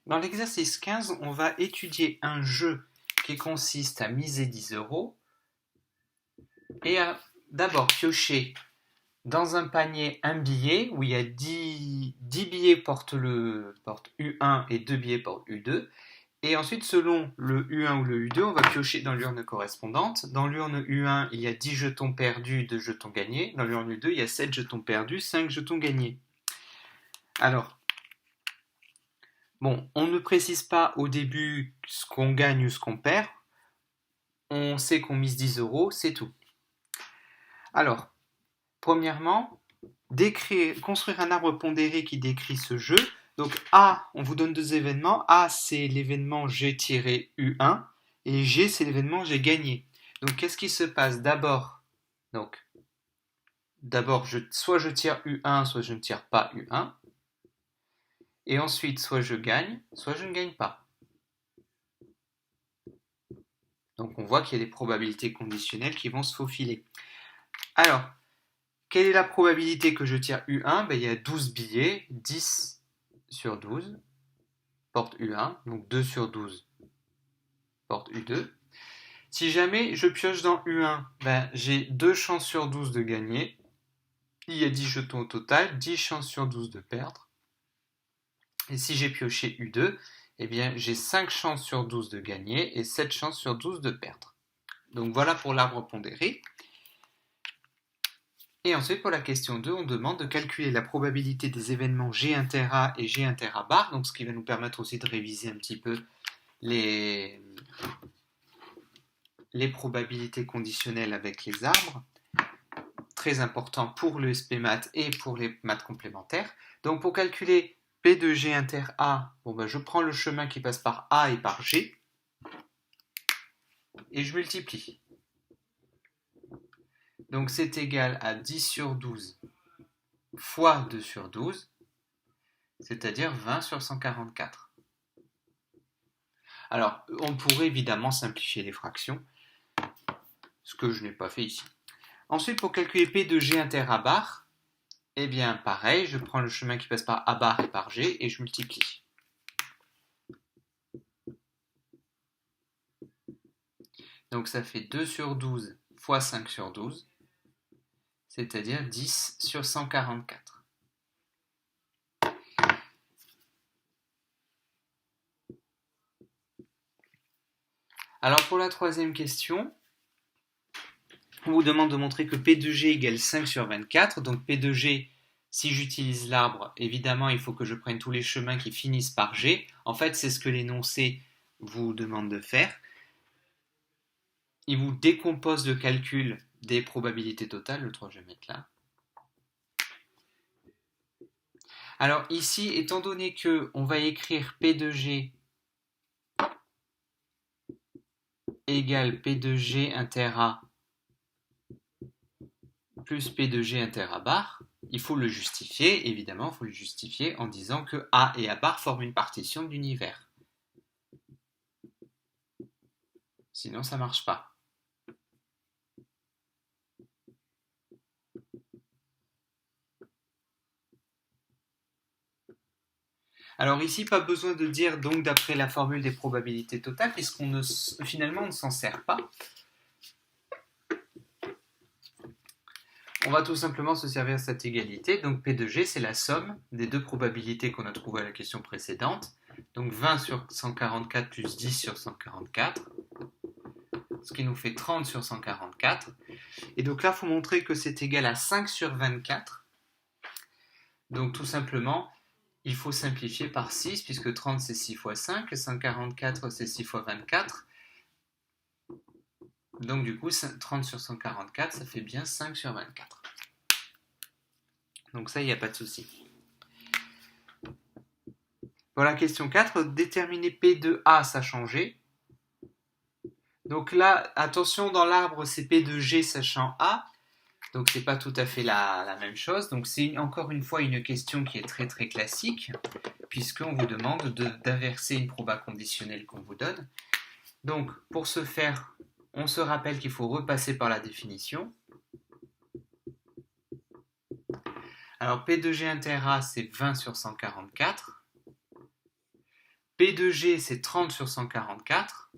Dans l'exercice 15, on va étudier un jeu qui consiste à miser 10 euros et à d'abord piocher dans un panier un billet où il y a 10 billets portent U1 et 2 billets portent U2. Et ensuite, selon le U1 ou le U2, on va piocher dans l'urne correspondante. Dans l'urne U1, il y a 10 jetons perdus, 2 jetons gagnés. Dans l'urne U2, il y a 7 jetons perdus, 5 jetons gagnés. Alors, bon, on ne précise pas au début ce qu'on gagne ou ce qu'on perd. On sait qu'on mise 10 euros, c'est tout. Alors, premièrement, construire un arbre pondéré qui décrit ce jeu. Donc A, on vous donne deux événements. A, c'est l'événement G-U1 et G, c'est l'événement j'ai gagné. Donc qu'est-ce qui se passe d'abord? Soit je tire U1, soit je ne tire pas U1. Et ensuite, soit je gagne, soit je ne gagne pas. Donc on voit qu'il y a des probabilités conditionnelles qui vont se faufiler. Alors, quelle est la probabilité que je tire U1? Il y a 12 billets, 10 sur 12 porte U1, donc 2 sur 12 porte U2. Si jamais je pioche dans U1, j'ai 2 chances sur 12 de gagner. Il y a 10 jetons au total, 10 chances sur 12 de perdre. Et si j'ai pioché U2, j'ai 5 chances sur 12 de gagner et 7 chances sur 12 de perdre. Donc voilà pour l'arbre pondéré. Et ensuite, pour la question 2, on demande de calculer la probabilité des événements G inter A et G inter A bar, donc ce qui va nous permettre aussi de réviser un petit peu les probabilités conditionnelles avec les arbres, très important pour le SP maths et pour les maths complémentaires. Donc pour calculer P de G inter A, je prends le chemin qui passe par A et par G, et je multiplie. Donc c'est égal à 10 sur 12 fois 2 sur 12, c'est-à-dire 20 sur 144. Alors, on pourrait évidemment simplifier les fractions, ce que je n'ai pas fait ici. Ensuite, pour calculer P de G inter A bar, pareil, je prends le chemin qui passe par A bar et par G et je multiplie. Donc ça fait 2 sur 12 fois 5 sur 12, c'est-à-dire 10 sur 144. Alors pour la troisième question, on vous demande de montrer que P de G égale 5 sur 24. Donc P de G, si j'utilise l'arbre, évidemment, il faut que je prenne tous les chemins qui finissent par G. En fait, c'est ce que l'énoncé vous demande de faire. Il vous décompose le calcul des probabilités totales. Le 3, je vais mettre là. Alors ici, étant donné qu'on va écrire P de G égale P de G inter A plus P de G inter A bar, il faut le justifier, évidemment, il faut le justifier en disant que A et A bar forment une partition de l'univers. Sinon, ça ne marche pas. Alors ici, pas besoin de dire donc d'après la formule des probabilités totales, puisqu'on finalement on ne s'en sert pas. On va tout simplement se servir de cette égalité. Donc P de G, c'est la somme des deux probabilités qu'on a trouvées à la question précédente. Donc 20 sur 144 plus 10 sur 144, ce qui nous fait 30 sur 144. Et donc là, il faut montrer que c'est égal à 5 sur 24. Donc tout simplement, il faut simplifier par 6, puisque 30 c'est 6 fois 5, 144 c'est 6 fois 24. Donc du coup, 30 sur 144, ça fait bien 5 sur 24. Donc ça, il n'y a pas de souci. Voilà, question 4, déterminer P de A, ça a changé. Donc là, attention, dans l'arbre, c'est P de G sachant A. Donc c'est pas tout à fait la même chose. Donc c'est encore une fois une question qui est très très classique, puisqu'on vous demande d'inverser une proba conditionnelle qu'on vous donne. Donc pour ce faire, on se rappelle qu'il faut repasser par la définition. Alors P de G inter A, c'est 20 sur 144. P de G, c'est 30 sur 144.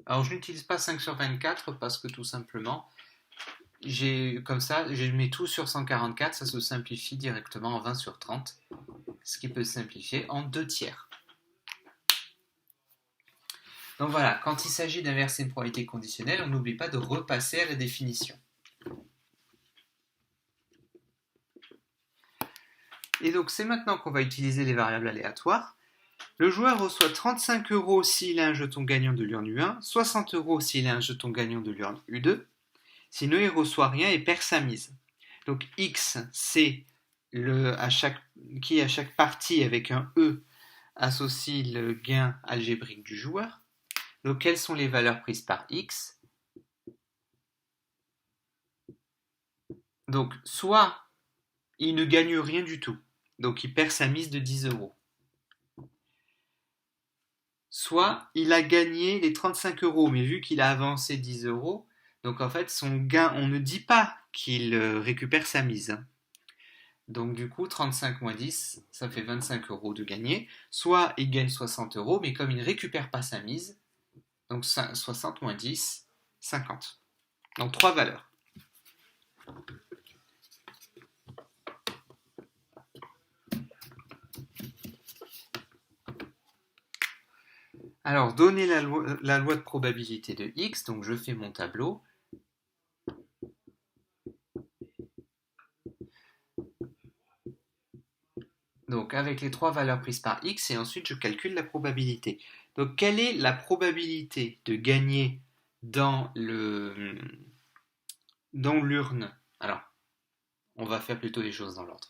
Alors, je n'utilise pas 5 sur 24 parce que tout simplement, comme ça, je mets tout sur 144, ça se simplifie directement en 20 sur 30, ce qui peut se simplifier en 2 tiers. Donc voilà, quand il s'agit d'inverser une probabilité conditionnelle, on n'oublie pas de repasser à la définition. Et donc c'est maintenant qu'on va utiliser les variables aléatoires. Le joueur reçoit 35 € s'il a un jeton gagnant de l'urne U1, 60 € s'il a un jeton gagnant de l'urne U2. Sinon, il ne reçoit rien et perd sa mise. Donc X, c'est à chaque partie avec un E associe le gain algébrique du joueur. Donc quelles sont les valeurs prises par X? Donc soit il ne gagne rien du tout, donc il perd sa mise de 10 €. Soit il a gagné les 35 €, mais vu qu'il a avancé 10 €, donc en fait son gain, on ne dit pas qu'il récupère sa mise. Donc du coup 35 moins 10, ça fait 25 € de gagné. Soit il gagne 60 €, mais comme il ne récupère pas sa mise, donc 60 moins 10, 50. Donc 3 valeurs. Alors, donner la loi de probabilité de X, donc je fais mon tableau. Donc avec les 3 valeurs prises par X, et ensuite je calcule la probabilité. Donc quelle est la probabilité de gagner dans l'urne? Alors, on va faire plutôt les choses dans l'ordre.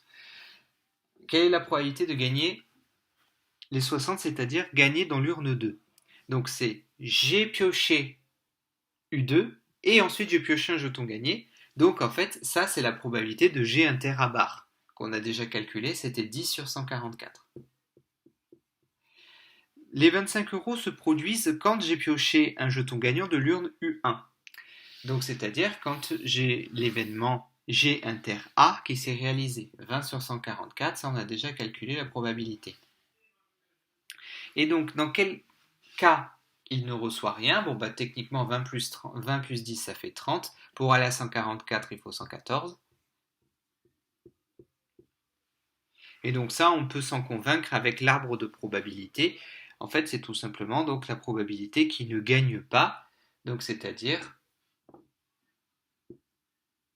Quelle est la probabilité de gagner les 60, c'est-à-dire gagner dans l'urne 2? Donc c'est j'ai pioché U2 et ensuite j'ai pioché un jeton gagné. Donc en fait, ça c'est la probabilité de G inter à barre qu'on a déjà calculé, c'était 10 sur 144. Les 25 € se produisent quand j'ai pioché un jeton gagnant de l'urne U1. Donc c'est-à-dire quand j'ai l'événement G inter A qui s'est réalisé. 20 sur 144, ça on a déjà calculé la probabilité. Et donc dans quel cas il ne reçoit rien? Bon bah techniquement 20 plus 10 ça fait 30. Pour aller à 144 il faut 114. Et donc ça on peut s'en convaincre avec l'arbre de probabilité. En fait c'est tout simplement donc la probabilité qui ne gagne pas. Donc c'est-à-dire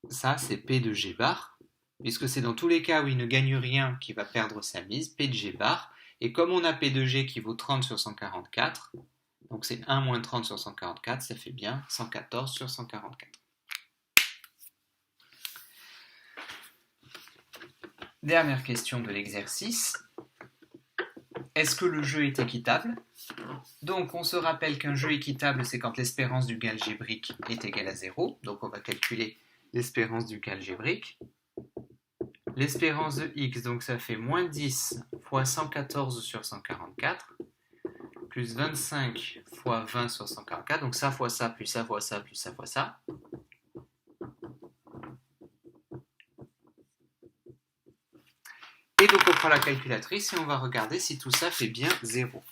ça c'est P de G bar. Puisque c'est dans tous les cas où il ne gagne rien qu'il va perdre sa mise, P de G bar. Et comme on a P de G qui vaut 30 sur 144, donc c'est 1 moins 30 sur 144, ça fait bien 114 sur 144. Dernière question de l'exercice. Est-ce que le jeu est équitable? Donc on se rappelle qu'un jeu équitable, c'est quand l'espérance du gain algébrique est égale à 0. Donc on va calculer l'espérance du gain algébrique. L'espérance de x, donc ça fait moins 10 fois 114 sur 144, plus 25 fois 20 sur 144, donc ça fois ça, plus ça fois ça, plus ça fois ça. Et donc on prend la calculatrice et on va regarder si tout ça fait bien 0.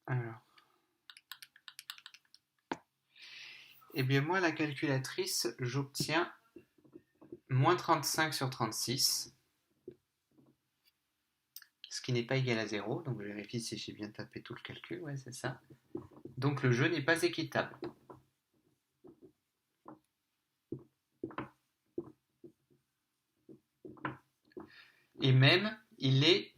Alors. Eh bien moi la calculatrice, j'obtiens moins 35 sur 36. Ce qui n'est pas égal à 0, donc je vérifie si j'ai bien tapé tout le calcul, ouais c'est ça. Donc le jeu n'est pas équitable. Et même, il est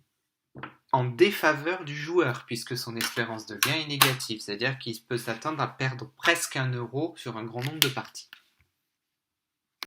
en défaveur du joueur, puisque son espérance de gain est négative, c'est-à-dire qu'il peut s'attendre à perdre presque 1 € sur un grand nombre de parties.